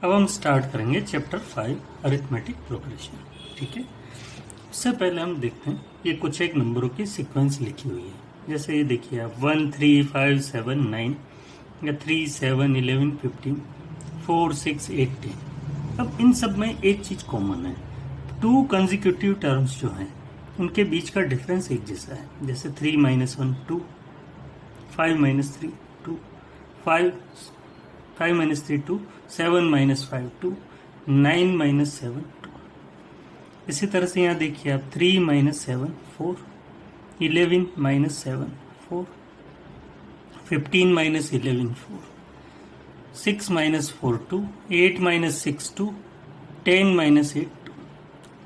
अब हम स्टार्ट करेंगे चैप्टर 5 अरिथमेटिक प्रोग्रेशन। ठीक है, उससे पहले हम देखते हैं ये कुछ एक नंबरों की सीक्वेंस लिखी हुई है। जैसे ये देखिए आप 1 3 5 7 9 या 3 7 11 15 4 6 8 10। अब इन सब में एक चीज कॉमन है, टू कंसेक्यूटिव टर्म्स जो हैं उनके बीच का डिफरेंस एक जैसा है। जैसे 3 - 1 2, 5 - 3 2, 5 3 2, 7 - 5 2, 9 - 7 2। इसी तरह से यहाँ देखिए आप 3 - 7 4, 11 - 7 4, 15 - 11 4, 6 - 4 2, 8 - 6 2, 10 - 8 2।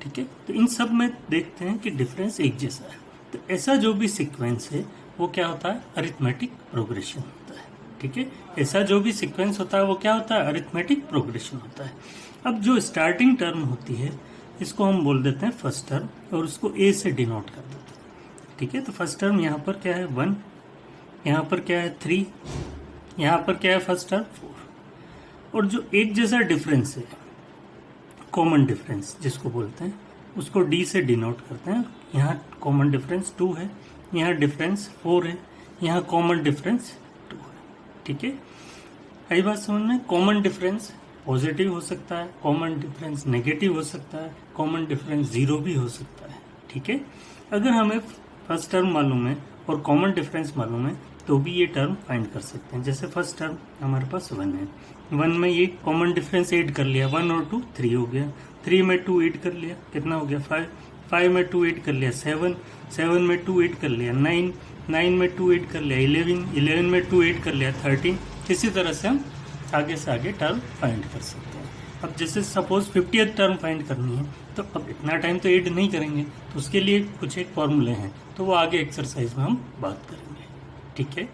ठीक है, तो इन सब में देखते हैं कि डिफरेंस एक जैसा है। तो ऐसा जो भी सीक्वेंस है वो क्या होता है, अरिथमेटिक प्रोग्रेशन होता है। ठीक है, ऐसा जो भी सीक्वेंस होता है वो क्या होता है, अरिथमेटिक प्रोग्रेशन होता है। अब जो स्टार्टिंग टर्म होती है इसको हम बोल देते हैं फर्स्ट टर्म और उसको ए से डिनोट कर देते हैं। ठीक है, तो फर्स्ट टर्म यहाँ पर क्या है 1, यहाँ पर क्या है 3, यहाँ पर क्या है फर्स्ट टर्म 4। और जो एक जैसा डिफरेंस है, कॉमन डिफरेंस जिसको बोलते हैं, उसको डी से डिनोट करते हैं। यहाँ कॉमन डिफरेंस 2 है, यहाँ डिफरेंस 4 है, यहाँ कॉमन डिफरेंस 2 है। ठीक है, आई बात समझ में। कॉमन डिफरेंस पॉजिटिव हो सकता है, कॉमन डिफरेंस नेगेटिव हो सकता है, कॉमन डिफरेंस 0 भी हो सकता है। ठीक है, अगर हमें फर्स्ट टर्म मालूम है और कॉमन डिफरेंस मालूम है तो भी ये टर्म फाइंड कर सकते हैं। जैसे फर्स्ट टर्म हमारे पास 1 है, 1 में ये कॉमन डिफरेंस 8 कर लिया, 1 और 2 3 हो गया, 3 में 2 8 कर लिया, कितना हो गया 5, 5 में 2 8 कर लिया 7, 7 में 2 8 कर लिया 9, 9 में 2 8 कर लिया 11, 11 में 2 8 कर लिया 13। इसी तरह से हम आगे से आगे टर्म फाइंड कर सकते हैं। अब जैसे सपोज 50th टर्म फाइंड करनी है तो अब इतना टाइम तो ऐड नहीं करेंगे, तो उसके लिए कुछ एक फॉर्मूले हैं, तो वो आगे एक्सरसाइज में हम बात करेंगे। ठीक है,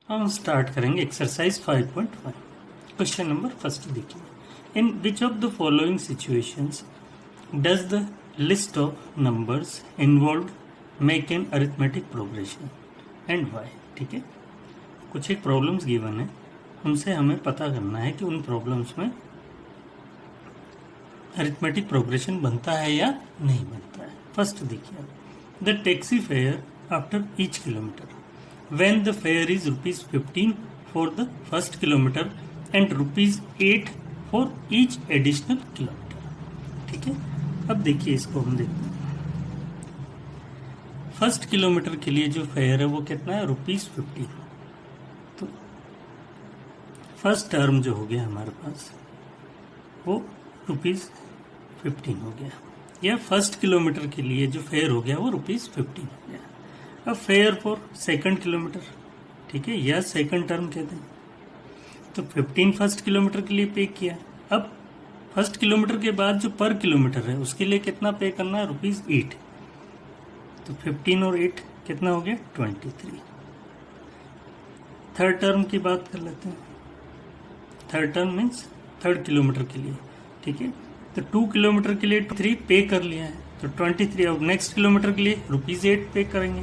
हम स्टार्ट करेंगे एक्सरसाइज 5.1। क्वेश्चन नंबर फर्स्ट देखिए, in which of the following situations does the list of numbers involve make an arithmetic progression and why. ठीक है, कुछ एक प्रॉब्लम्स गिवन है, उनसे हमें पता करना है कि उन प्रॉब्लम्स में अरिथमेटिक प्रोग्रेशन बनता है या नहीं बनता है। फर्स्ट देखिए, the taxi fare after each kilometre when the fare is ₹15 for the first kilometer and ₹8 for each additional kilometer। ठीक है, अब देखिए इसको हम देखते हैं। फर्स्ट किलोमीटर के लिए जो फेयर है वो कितना है, ₹15। तो फर्स्ट टर्म जो हो गया हमारे पास वो ₹15 हो गया, या फर्स्ट किलोमीटर के लिए जो फेयर हो गया वो ₹15 हो गया। अब फेयर फॉर सेकंड किलोमीटर, ठीक है, या सेकंड टर्म कहते हैं, तो 15 फर्स्ट किलोमीटर के लिए पे किया। अब फर्स्ट किलोमीटर के बाद जो पर किलोमीटर है उसके लिए कितना पे करना है, ₹8। तो 15 और 8 कितना हो गया, 23। थर्ड टर्म की बात कर लेते हैं। Third term means third kilometre के लिए। ठीक है, तो 2 किलोमीटर के लिए 3 पे कर लिया है, तो 23। अब नेक्स्ट किलोमीटर के लिए ₹8 पे करेंगे,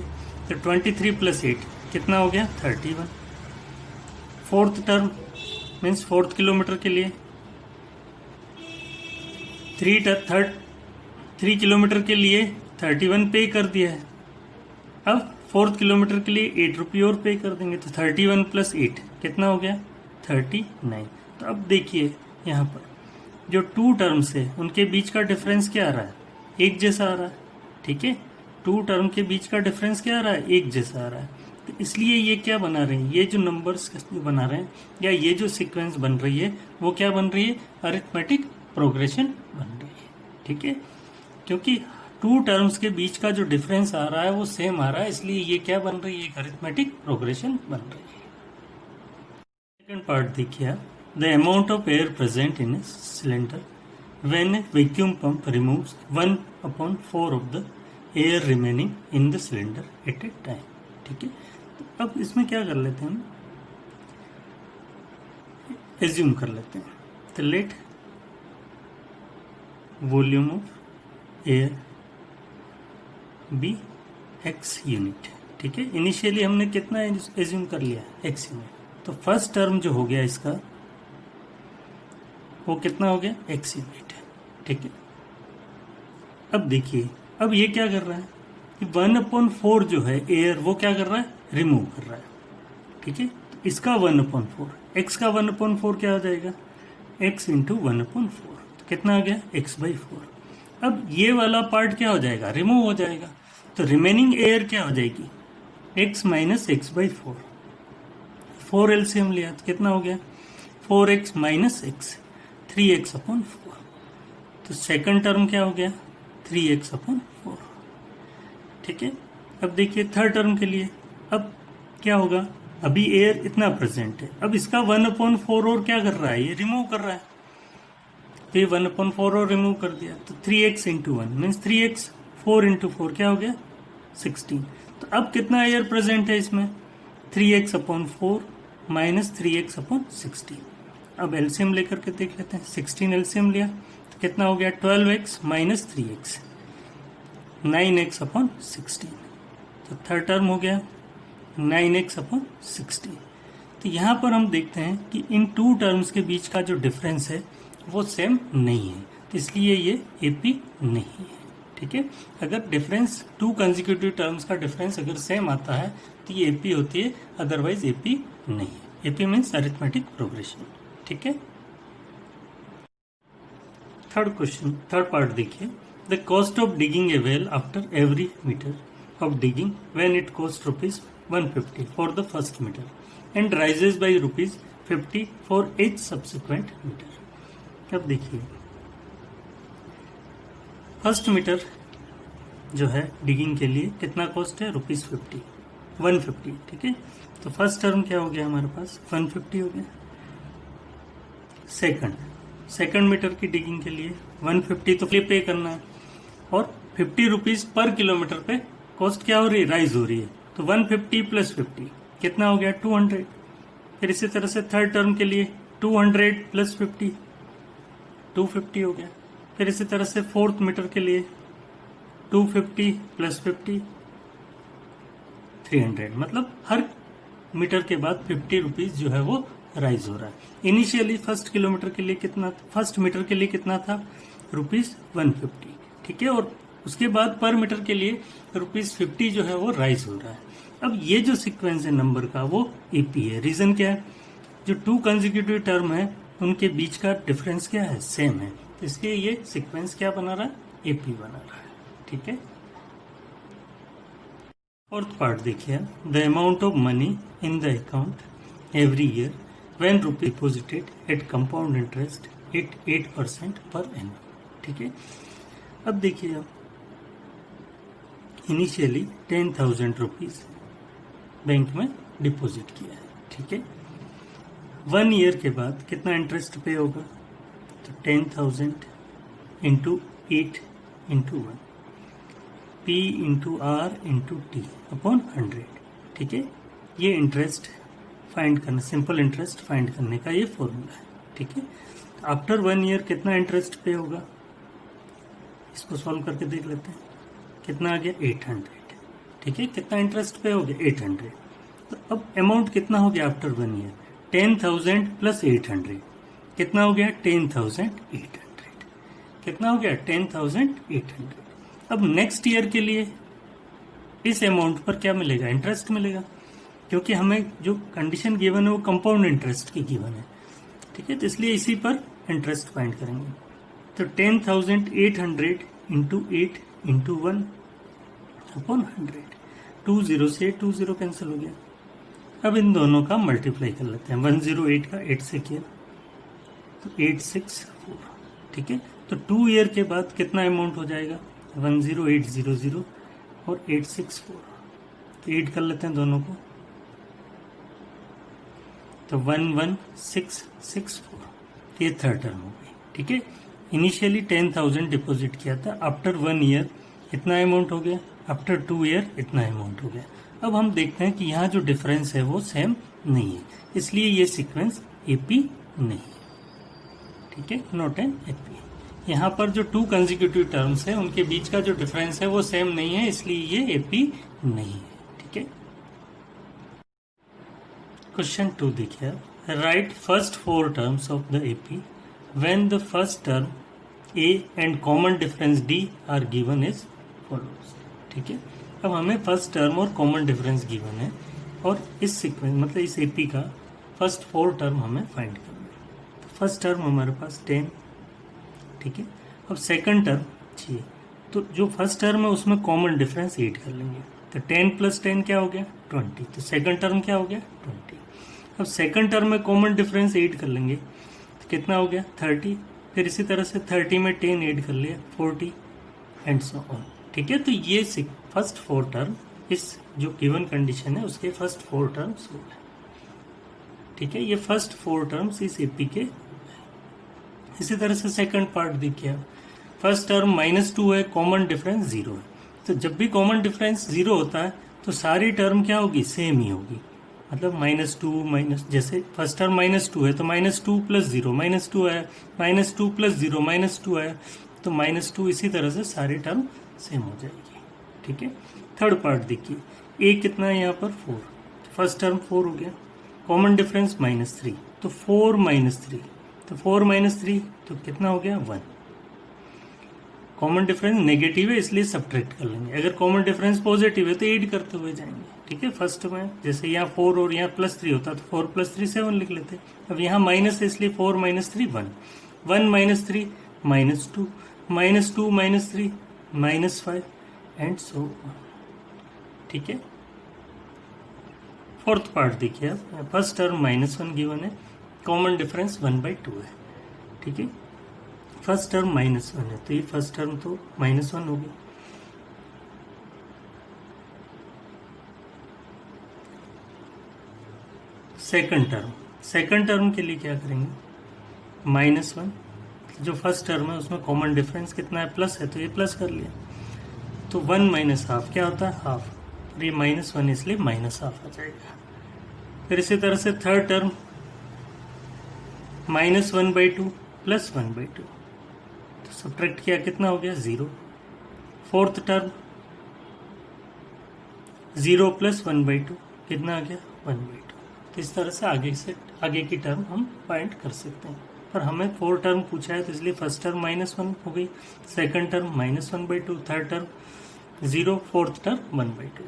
तो 23 + 8 कितना हो गया, 31। Fourth term means fourth kilometre के लिए 3 किलोमीटर के लिए 31 पे कर दिया है। अब फोर्थ किलोमीटर के लिए ₹8 और पे कर देंगे, तो 31 + 8 कितना हो गया, 39। तो अब देखिए यहाँ पर जो 2 टर्म्स है उनके बीच का डिफरेंस क्या आ रहा है, एक जैसा आ रहा है। ठीक है, 2 टर्म के बीच का डिफरेंस क्या आ रहा है, एक जैसा आ रहा है। तो इसलिए ये क्या बना रहे हैं, ये जो नंबर्स बना रहे हैं या ये जो सीक्वेंस बन रही है वो क्या बन रही है, अरिथमेटिक प्रोग्रेशन बन रही है। ठीक है, क्योंकि 2 टर्म्स के बीच का जो डिफरेंस आ रहा है वो सेम आ रहा है, इसलिए ये क्या बन रही है, एक अरिथमेटिक प्रोग्रेशन बन रही है। सेकंड पार्ट देखिए, the amount of air present in a cylinder when a vacuum pump removes 1/4 of the air remaining in the cylinder at a time। ठीक है, तो अब इसमें क्या कर लेते हैं, हम एज्यूम कर लेते हैं। तो let volume of air be x unit. ठीक है, इनिशियली हमने कितना एज्यूम कर लिया, x यूनिट। तो फर्स्ट टर्म जो हो गया इसका वो कितना हो गया, x यूनिट है, ठीक है। अब देखिए, अब ये क्या कर रहा है कि 1/4 जो है एयर वो क्या कर रहा है, रिमूव कर रहा है, ठीक है। तो इसका 1/4, x का 1/4 क्या हो जाएगा, x इंटू 1/4, तो कितना आ गया, x/4। अब ये वाला पार्ट क्या हो जाएगा, रिमूव हो जाएगा, तो रिमेनिंग एयर क्या हो जाएगी, x माइनस x/4। 4 एलसीएम लिया तो कितना हो गया, 4x माइनस x, 3x/4। तो सेकंड टर्म क्या हो गया, 3x/4, ठीक है। अब देखिए थर्ड टर्म के लिए, अब क्या होगा, अभी एयर इतना प्रेजेंट है, अब इसका 1/4 और क्या कर रहा है, ये रिमूव कर रहा है, तो ये 1/4 और रिमूव कर दिया, तो 3x into 1 means 3x, 4 into 4 क्या हो गया, 16। तो अब कितना एयर प्रेजेंट है इसमें, 3x/4 माइनस 3x/16। अब एलसीएम लेकर के देख लेते हैं, 16 एलसीएम लिया तो कितना हो गया, 12x माइनस 3x, 9x/16। तो थर्ड टर्म हो गया 9x/16। तो यहाँ पर हम देखते हैं कि इन टू टर्म्स के बीच का जो डिफरेंस है वो सेम नहीं है, तो इसलिए ये एपी नहीं है, ठीक है। अगर डिफरेंस टू कंसेक्यूटिव टर्म्स का डिफरेंस अगर सेम आता है तो ये एपी होती है, अदरवाइज एपी नहीं है। एपी मीन्स अरिथमेटिक प्रोग्रेशन, ठीक है। थर्ड क्वेश्चन, थर्ड पार्ट देखिए, the cost of digging a well after every metre of digging when it cost ₹150 for the first metre and rises by ₹50 for each subsequent metre. अब देखिए, first metre जो है digging के लिए कितना cost है, ₹50, 150, ठीक है। तो फर्स्ट टर्म क्या हो गया हमारे पास, 150 हो गया। सेकंड मीटर की डिगिंग के लिए 150 तो पे करना है, और ₹50 पर किलोमीटर पे कॉस्ट क्या हो रही है, राइज हो रही है, तो 150 प्लस 50 कितना हो गया, 200। फिर इसी तरह से थर्ड टर्म के लिए 200 प्लस 50 250 हो गया। फिर इसी तरह से फोर्थ मीटर के लिए 250 प्लस 50 300, मतलब हर मीटर के बाद ₹50 जो है वो राइज हो रहा है। इनिशियली फर्स्ट किलोमीटर के लिए कितना, फर्स्ट मीटर के लिए कितना था, ₹150, ठीक है। और उसके बाद पर मीटर के लिए ₹50 जो है वो राइज हो रहा है। अब ये जो सीक्वेंस है नंबर का वो एपी है। रीजन क्या है, जो टू कंसेक्यूटिव टर्म है उनके बीच का डिफरेंस क्या है, सेम है, तो इसलिए ये सीक्वेंस क्या बना रहा है, एपी बना रहा है, ठीक है। फोर्थ पार्ट देखिए, the amount of money in the account every year when rupee deposited at compound interest at 8% per annum, ठीक है। अब देखिए, आप इनिशियली 10,000 रुपीज बैंक में डिपॉजिट किया है, ठीक है। 1 ईयर के बाद कितना इंटरेस्ट पे होगा, तो 10,000 into 8 into 1, P into R into T upon 100, ठीक है। ये इंटरेस्ट फाइंड करना, सिंपल इंटरेस्ट फाइंड करने का ये फॉर्मूला है, ठीक है। आफ्टर 1 ईयर कितना इंटरेस्ट पे होगा, इसको सॉल्व करके देख लेते हैं, कितना आ गया 800, ठीक है। कितना इंटरेस्ट पे हो गया 800, तो अब अमाउंट कितना हो गया आफ्टर 1 ईयर, 10,000 प्लस 800 कितना हो गया 10,800, कितना हो गया 10,800। अब नेक्स्ट ईयर के लिए इस अमाउंट पर क्या मिलेगा, इंटरेस्ट मिलेगा, क्योंकि हमें जो कंडीशन गिवन है वो कंपाउंड इंटरेस्ट की गिवन है, ठीक है। तो इसलिए इसी पर इंटरेस्ट फाइंड करेंगे, तो 10,800 इंटू 8 इंटू 1 अपॉन 100, 20 से 20 कैंसिल हो गया। अब इन दोनों का मल्टीप्लाई कर लेते हैं, 108 का 8 से किया तो 864, ठीक है। तो 2 ईयर के बाद कितना अमाउंट हो जाएगा, 10800 और 864, तो 8 कर लेते हैं दोनों को, तो 11664, ये थर्ड टर्म हो गई, ठीक है। इनिशियली 10,000 डिपॉजिट किया था, आफ्टर 1 ईयर इतना अमाउंट हो गया, आफ्टर 2 ईयर इतना अमाउंट हो गया। अब हम देखते हैं कि यहाँ जो डिफरेंस है वो सेम नहीं है, इसलिए ये सीक्वेंस एपी नहीं है, ठीक है, नॉट एन एपी। यहाँ पर जो टू कंसेक्यूटिव टर्म्स है उनके बीच का जो डिफरेंस है वो सेम नहीं है, इसलिए ये एपी नहीं है, ठीक है। क्वेश्चन 2 देखिए, right first 4 terms of the AP when the first term A and common difference D R given is follows. ठीक है, अब हमें फर्स्ट टर्म और कॉमन डिफरेंस गिवन है और इस सीक्वेंस मतलब इस एपी का फर्स्ट 4 टर्म हमें फाइंड करना है। तो फर्स्ट टर्म हमारे पास 10, ठीक है। अब सेकंड टर्म चाहिए, तो जो फर्स्ट टर्म है उसमें कॉमन डिफरेंस 8 कर लेंगे, तो 10 + 10 क्या हो गया 20, तो सेकंड टर्म क्या हो गया 20। अब सेकंड टर्म में कॉमन डिफरेंस 8 कर लेंगे तो कितना हो गया 30, फिर इसी तरह से 30 में 10 ऐड कर लिया 40 एंड सो ऑन। ठीक है, तो ये फर्स्ट 4 टर्म इस जो गिवन कंडीशन है उसके फर्स्ट 4 टर्म्स हो गए। ठीक है, ये फर्स्ट 4 टर्म्स इस एपी के। इसी तरह से सेकंड पार्ट देखिए, फर्स्ट टर्म -2 है, कॉमन डिफरेंस 0 है। तो जब भी कॉमन डिफरेंस 0 होता है तो सारी टर्म क्या होगी सेम ही होगी, मतलब -2 जैसे फर्स्ट टर्म -2 है तो -2 + 0 -2 है, -2 + 0 -2 है, तो -2 इसी तरह से सारी टर्म सेम हो जाएगी। ठीक है, थर्ड पार्ट देखिए, ए कितना है यहाँ पर 4, फर्स्ट टर्म 4 हो गया, कॉमन डिफरेंस -3, तो 4 - 3, तो 4 - 3 तो कितना हो गया 1। कॉमन डिफरेंस नेगेटिव है इसलिए सब्ट्रैक्ट कर लेंगे, अगर कॉमन डिफरेंस पॉजिटिव है तो ऐड करते हुए जाएंगे। ठीक है, फर्स्ट में जैसे यहाँ 4 और यहाँ +3 होता तो 4 + 3 7 लिख लेते, अब यहाँ माइनस है इसलिए 4 - 3 1, 1 - 3 -2, -2 - 3 -5 एंड सो ऑन। ठीक है, फोर्थ पार्ट देखिए, आप फर्स्ट टर्म -1 गिवन है, कॉमन डिफरेंस 1/2 है। ठीक है, फर्स्ट टर्म -1 है तो ये फर्स्ट टर्म तो -1 होगी, सेकंड टर्म के लिए क्या करेंगे -1, जो फर्स्ट टर्म है उसमें कॉमन डिफरेंस कितना है प्लस है तो ये प्लस कर लिया, तो 1 - हाफ क्या होता है हाफ, और ये -1 इसलिए -हाफ आ जाएगा। फिर इसी तरह से थर्ड टर्म -1/2 + 1/2, तो सब्ट्रैक्ट किया कितना हो गया 0। फोर्थ टर्म 0 + 1/2 कितना आ गया 1/2। तो इस तरह से आगे की टर्म हम फाइंड कर सकते हैं, पर हमें 4 टर्म पूछा है तो इसलिए फर्स्ट टर्म -1 हो गई, second term -1/2, third term 0, fourth term 1/2।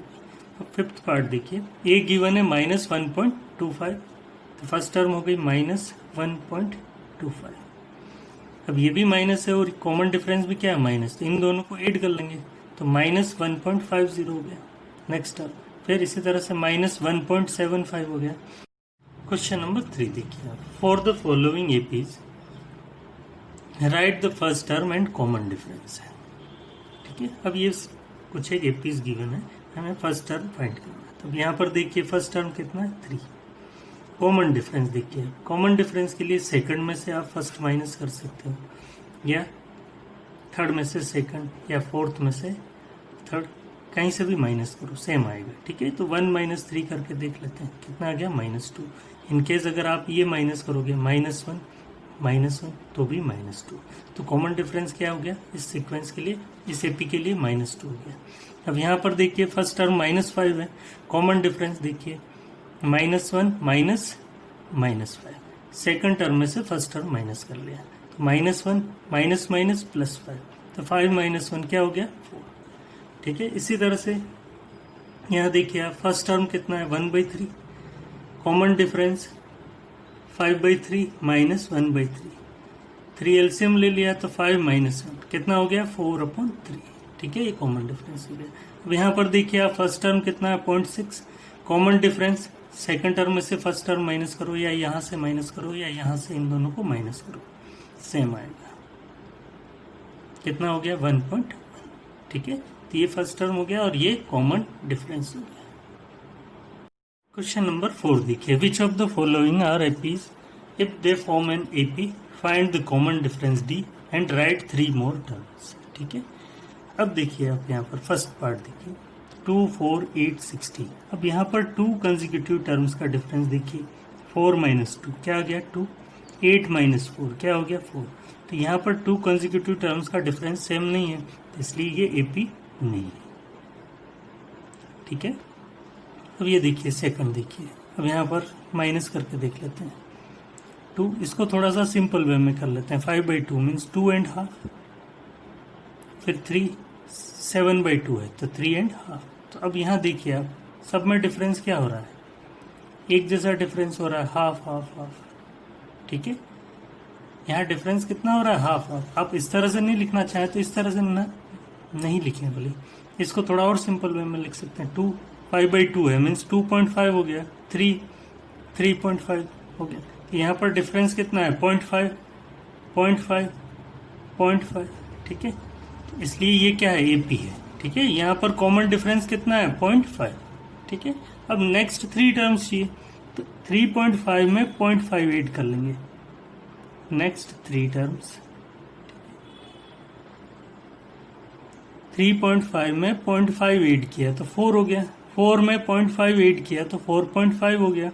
अब फिफ्थ पार्ट देखिए, ए गिवन है -1.25, तो फर्स्ट टर्म हो गई -1.25। अब ये भी माइनस है और कॉमन डिफरेंस भी क्या है माइनस, तो इन दोनों को ऐड कर लेंगे तो -1.50 हो गया नेक्स्ट टर्म, फिर इसी तरह से -1.75 हो गया। क्वेश्चन नंबर 3 देखिए, for the following APs right the first term and common difference है। ठीक है, अब ये कुछ एक एपीज गिवन है, हमें फर्स्ट टर्म फाइंड करना है। तो यहाँ पर देखिए फर्स्ट टर्म कितना है 3, कॉमन डिफरेंस देखिए, कॉमन डिफरेंस के लिए सेकंड में से आप फर्स्ट माइनस कर सकते हो, या थर्ड में से सेकंड, या फोर्थ में से थर्ड, कहीं से भी माइनस करो सेम आएगा। ठीक है, तो 1 - 3 करके देख लेते हैं कितना आ गया -2। इनकेस अगर आप ये माइनस करोगे -1 तो भी -2, तो कॉमन डिफरेंस क्या हो गया इस सीक्वेंस के लिए, इस एपी के लिए -2 हो गया। अब यहाँ पर देखिए फर्स्ट टर्म -5 है, कॉमन डिफरेंस देखिए -1 -5, सेकंड टर्म में से फर्स्ट टर्म माइनस कर लिया, तो -1 +5, तो 5 - 1 क्या हो गया 4। ठीक है, इसी तरह से यहाँ देखिए आप फर्स्ट टर्म कितना है 1/3, कॉमन डिफरेंस 5/3 -1/3, 3 एलसीएम ले लिया तो 5 - 1 कितना हो गया 4/3। ठीक है, ये कॉमन डिफरेंस हो गया। अब यहाँ पर देखिए आप फर्स्ट टर्म कितना है 0.6, कॉमन डिफरेंस सेकंड टर्म में से फर्स्ट टर्म माइनस करो, या यहाँ से माइनस करो, या यहाँ से इन दोनों को माइनस करो, सेम आएगा, कितना हो गया 1.1। ठीक है, तो ये फर्स्ट टर्म हो गया और ये कॉमन डिफरेंस हो गया। क्वेश्चन नंबर 4 देखिए, which of the following are APs if they form an AP, find the common difference D and write 3 more terms. ठीक है, अब देखिए आप यहाँ पर फर्स्ट पार्ट देखिए 2, 4, 8, 16। अब यहाँ पर 2 कंसेक्यूटिव टर्म्स का डिफरेंस देखिए, 4 - 2 क्या आ गया 2, 8 - 4 क्या हो गया 4। तो यहाँ पर 2 कंसेक्यूटिव टर्म्स का डिफरेंस सेम नहीं है, तो इसलिए ये एपी नहीं है। ठीक है, अब ये देखिए सेकंड देखिए, अब यहाँ पर माइनस करके देख लेते हैं, 2, इसको थोड़ा सा सिंपल वे में कर लेते हैं। 5/2 मीन्स 2.5, फिर 3, 7/2 है तो 3.5। तो अब यहाँ देखिए आप, सब में डिफरेंस क्या हो रहा है, एक जैसा डिफरेंस हो रहा है, हाफ हाफ हाफ। ठीक है, यहाँ डिफरेंस कितना हो रहा है, हाफ हाफ। आप इस तरह से नहीं लिखना चाहें तो इस तरह से नहीं लिखें, बोले इसको थोड़ा और सिंपल वे में लिख सकते हैं। 2 5/2 है मीन्स 2.5 हो गया, 3 3.5 हो गया। तो यहाँ पर डिफरेंस कितना है, 0.5 0.5 0.5। ठीक है, तो इसलिए ये क्या है, एपी है। ठीक है, यहाँ पर कॉमन डिफरेंस कितना है, 0.5। ठीक है, अब नेक्स्ट 3 टर्म्स चाहिए, तो 3.5 में 0.5 ऐड कर लेंगे। नेक्स्ट 3 टर्म्स, 3.5 में 0.5 ऐड किया तो 4 हो गया, 4 में 0.5 ऐड किया तो 4.5 हो गया,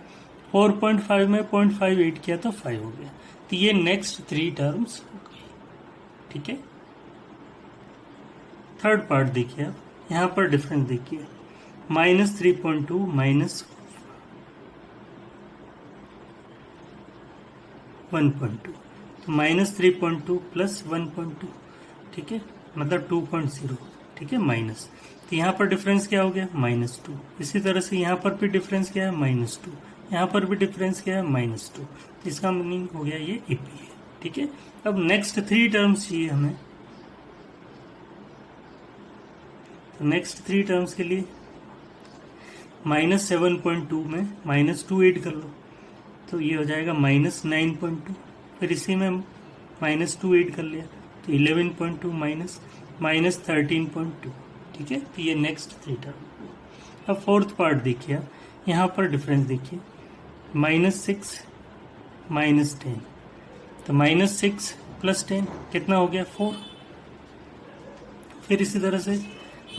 4.5 में 0.5 ऐड किया तो 5 हो गया। तो ये नेक्स्ट 3 टर्म्स हो गई। ठीक है, थर्ड पार्ट देखिए आप, यहाँ पर डिफरेंस देखिए, -3.2 -1.2, तो -3.2 प्लस 1.2। ठीक है, मतलब 2.0। ठीक है, माइनस, तो यहाँ पर डिफरेंस क्या हो गया, -2। इसी तरह से यहाँ पर भी डिफरेंस क्या है, -2। यहाँ पर भी डिफरेंस क्या है, -2। तो इसका मीनिंग हो गया ये एपी है। ठीक है, अब नेक्स्ट 3 टर्म्स चाहिए हमें, तो नेक्स्ट 3 टर्म्स के लिए -7.2 में -2 ऐड कर लो तो ये हो जाएगा -9.2, फिर इसी में -2 ऐड कर लिया तो 11.2 -13.2। ठीक है, तो ये नेक्स्ट 3 टर्म। अब फोर्थ पार्ट देखिए, यहाँ पर डिफरेंस देखिए, -6 -10, तो -6 प्लस 10 कितना हो गया, 4। फिर इसी तरह से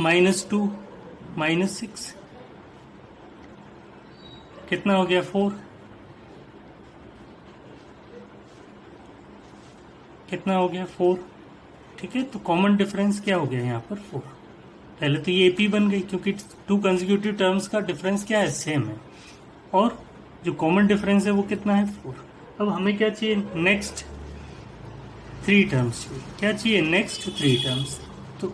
-2 -6 कितना हो गया, 4। कितना हो गया, 4। ठीक है, तो कॉमन डिफरेंस क्या हो गया यहाँ पर, 4। पहले तो ये एपी बन गई क्योंकि 2 कंसेक्यूटिव टर्म्स का डिफरेंस क्या है, सेम है, और जो कॉमन डिफरेंस है वो कितना है, 4। अब हमें क्या चाहिए, नेक्स्ट 3 टर्म्स चाहिए। क्या चाहिए, नेक्स्ट 3 टर्म्स, तो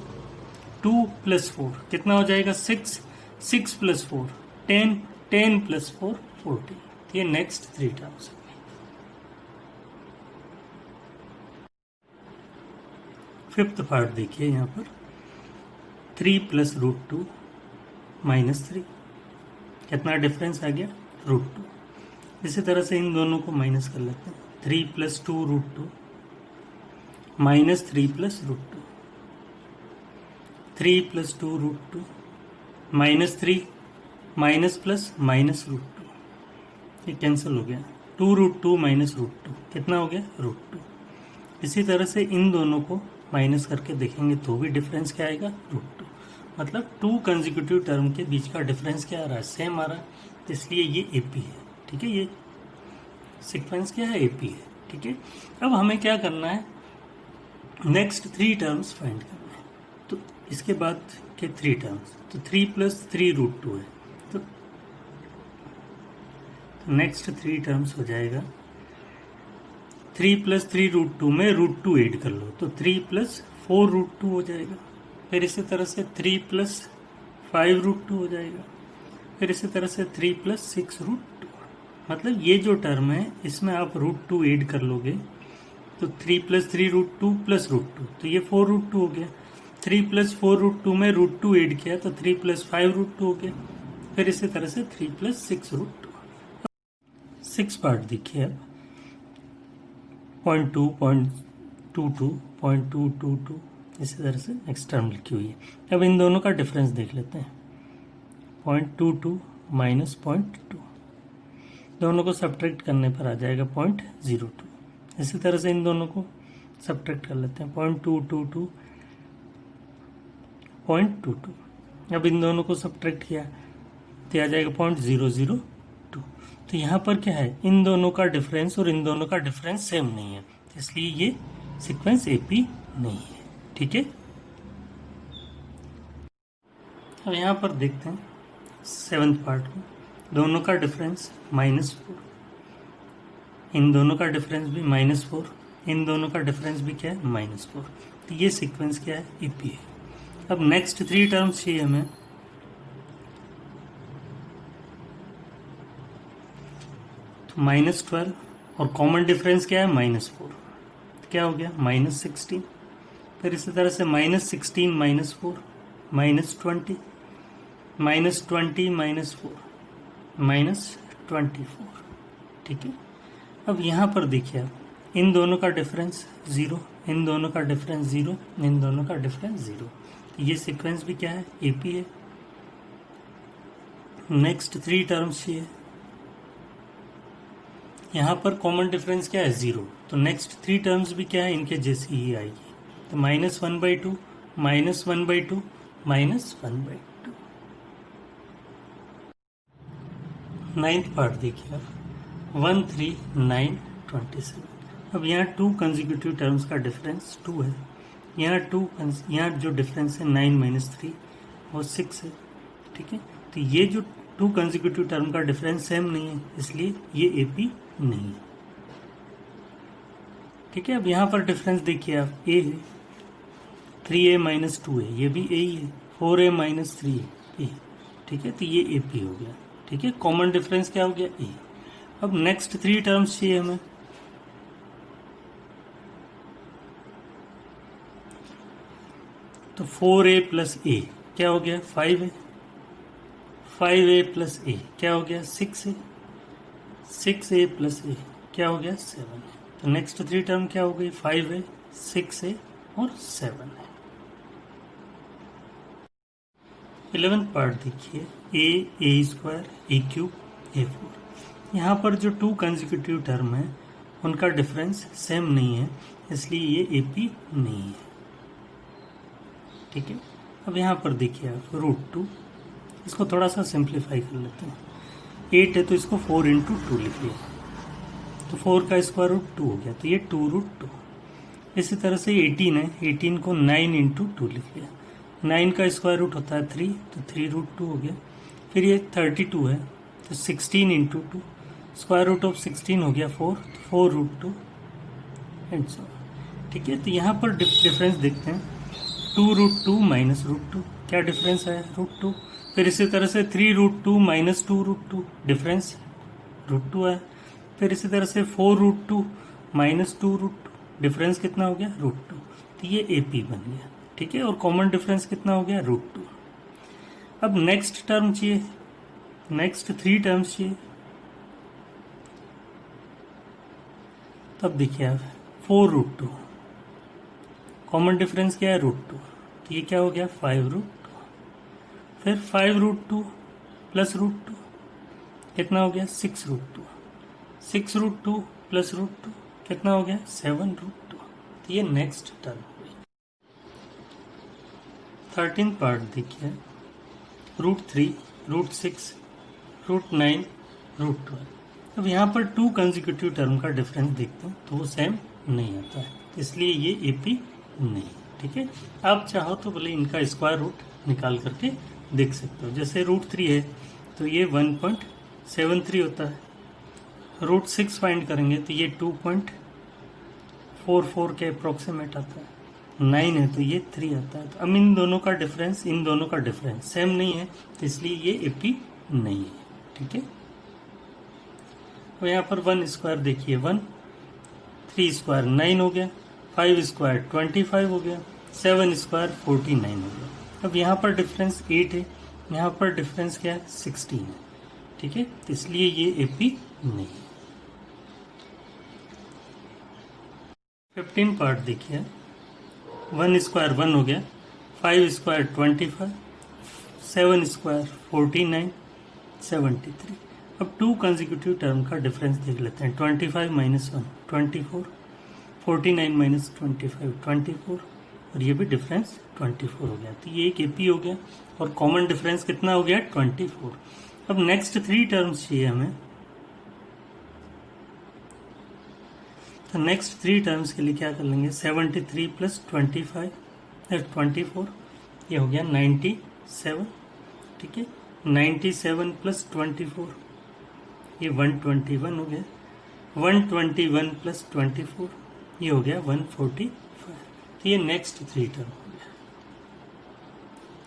2 + 4 कितना हो जाएगा, 6, 6 + 4 10, 10 + 4 14। तो ये नेक्स्ट 3 टर्म्स है। फिफ्थ पार्ट देखिए, यहाँ पर 3 + √2 -3, कितना डिफरेंस आ गया, √2। इसी तरह से इन दोनों को माइनस कर लेते हैं, 3 + 2 √2 -3 + √2, 3 + 2 √2 -3 माइनस प्लस माइनस √2, ये कैंसिल हो गया, 2 √2 -√2 कितना हो गया, √2। इसी तरह से इन दोनों को माइनस करके देखेंगे तो भी डिफरेंस क्या आएगा, √2। मतलब 2 कंसेक्यूटिव टर्म के बीच का डिफरेंस क्या आ रहा है, सेम आ रहा है, तो इसलिए ये एपी है। ठीक है, ये सीक्वेंस क्या है, एपी है। ठीक है, अब हमें क्या करना है, नेक्स्ट 3 टर्म्स फाइंड करना है। तो इसके बाद के 3 टर्म्स, तो 3 + 3 √2 है, तो नेक्स्ट 3 टर्म्स हो जाएगा, 3 + 3 √2 में √2 ऐड कर लो तो 3 + 4 √2 हो जाएगा। फिर इसी तरह से 3 + 5 √2 हो जाएगा। फिर इसी तरह से 3 + 6 √2। मतलब ये जो टर्म है इसमें आप √2 ऐड कर लोगे तो 3 + 3 √2 + √2, तो ये 4 √2 हो गया। 3 + 4 √2 में √2 ऐड किया तो 3 + 5 √2 हो गया। फिर इसी तरह से 3 + 6 √2। 6 पार्ट देखिए अब, 0.2 0.22 0.222 इसी तरह से नेक्स्ट टर्म लिखी हुई है। अब इन दोनों का डिफरेंस देख लेते हैं, 0.22 -0.2, दोनों को सब्ट्रैक्ट करने पर आ जाएगा 0.02। इसी तरह से इन दोनों को सब्ट्रैक्ट कर लेते हैं, 0.222 0.22। अब इन दोनों को सब्ट्रैक्ट किया तो आ जाएगा 0.002। तो यहाँ पर क्या है, इन दोनों का डिफरेंस और इन दोनों का डिफरेंस सेम नहीं है, इसलिए ये सीक्वेंस एपी नहीं है। ठीक है, अब यहाँ पर देखते हैं 7th पार्ट में, दोनों का डिफरेंस -4, इन दोनों का डिफरेंस भी -4, इन दोनों का डिफरेंस भी क्या है, -4। तो ये सीक्वेंस क्या है, ईपी है। अब नेक्स्ट 3 टर्म्स चाहिए हमें, तो -12 और कॉमन डिफरेंस क्या है, -4, क्या हो गया, -16। फिर इसी तरह से -16 -4 -20 -4 -24, ठीक है। अब यहाँ पर देखिए आप, इन दोनों का डिफरेंस 0, इन दोनों का डिफरेंस 0, इन दोनों का डिफरेंस 0। ये सीक्वेंस भी क्या है, एपी है। नेक्स्ट 3 टर्म्स चाहिए, यहाँ पर कॉमन डिफरेंस क्या है, 0, तो नेक्स्ट 3 टर्म्स भी क्या है, इनके जैसी ही आएगी। तो -1/2 -1/2 -1/2। नाइन्थ पार्ट देखिए आप, 1 3 9 27। अब यहाँ 2 कंसेक्यूटिव टर्म्स का डिफरेंस 2 है। यहाँ जो डिफरेंस है 9 - 3 वो 6 है, ठीक है। तो ये जो 2 कंसेक्यूटिव टर्म का डिफरेंस सेम नहीं है, इसलिए ये एपी नहीं है, ठीक है। अब यहाँ पर डिफरेंस देखिए आप, ए है, 3a - 2 है, ये भी ए ही है, 4a - 3 है, ठीक है। तो ये एपी हो गया, ठीक है। कॉमन डिफरेंस क्या हो गया, ए। अब नेक्स्ट 3 टर्म्स चाहिए हमें, तो 4a + a क्या हो गया, 5 है, 5a + a क्या हो गया, 6 है, 6a + a क्या हो गया, 7 है। तो नेक्स्ट 3 टर्म क्या हो गई, 5 है, 6 है और 7 है। 11th पार्ट देखिए, a² a³ a4। यहाँ पर जो 2 कंसेक्यूटिव टर्म है उनका डिफरेंस सेम नहीं है, इसलिए ये एपी नहीं है, ठीक है। अब यहाँ पर देखिए आप, √2, इसको थोड़ा सा सिंप्लीफाई कर लेते हैं। 8 है तो इसको 4 × 2 लिख लिया, तो 4 का स्क्वायर रूट 2 हो गया, तो ये 2√2। इसी तरह से 18 है, 18 को 9 × 2 लिख लिया, 9 का स्क्वायर रूट होता है 3, तो 3√2 हो गया। फिर ये 32 है, तो 16 × 2, स्क्वायर रूट ऑफ 16 हो गया 4, तो 4√2 एंड सो, ठीक है। तो यहाँ पर डिफरेंस देखते हैं, 2√2 - √2, क्या डिफरेंस है, √2। फिर इसी तरह से 3√2 - 2√2, डिफरेंस √2 है। फिर इसी तरह से 4√2 - 2√2, डिफरेंस कितना हो गया, √2। तो ये एपी बन गया, ठीक है। और कॉमन डिफरेंस कितना हो गया, √2। अब नेक्स्ट टर्म चाहिए, नेक्स्ट 3 टर्म्स चाहिए। तब देखिए आप, 4√2, कॉमन डिफरेंस क्या है, √2, तो ये क्या हो गया, 5√2। फिर 5√2 + √2 कितना हो गया, 6√2, 6√2 + √2 कितना हो गया, 7√2। तो ये नेक्स्ट टर्म हुई। 13th पार्ट देखिए, √3 √6 √9 √12। अब यहाँ पर 2 कंसेक्यूटिव टर्म का डिफरेंस देखते हैं तो वो सेम नहीं आता है, इसलिए ये एपी नहीं, ठीक है। आप चाहो तो बोले इनका स्क्वायर रूट निकाल करके देख सकते हो। जैसे √3 है तो ये 1.73 होता है, √6 फाइंड करेंगे तो ये 2.44 के अप्रोक्सीमेट आता है, 9 है तो ये 3 आता है। तो अब इन दोनों का डिफरेंस सेम नहीं है, तो इसलिए ये एपी नहीं है, ठीक है। तो यहाँ पर 1² देखिए, 1, 3² 9 हो गया, 5² 25 हो गया, 7² 49 हो गया। अब यहाँ पर डिफरेंस 8 है, यहाँ पर डिफरेंस क्या है, 16 है, ठीक है। तो इसलिए ये एपी नहीं है। 15 पार्ट देखिए, 1² 1 हो गया, 5² 25, 7² 49 73। अब 2 कंसेक्यूटिव टर्म का डिफरेंस देख लेते हैं, 25 - 1 24, 49 - 25 24, और ये भी डिफरेंस 24 हो गया, तो ये एक एपी हो गया। और कॉमन डिफरेंस कितना हो गया, 24। अब नेक्स्ट 3 टर्म्स चाहिए हमें, तो नेक्स्ट 3 टर्म्स के लिए क्या कर लेंगे, 73 + 24 ये हो गया 97, ठीक है। 97 + 24 ये 121 हो गया। 121 प्लस 24 ये हो गया 145। तो ये नेक्स्ट थ्री टर्म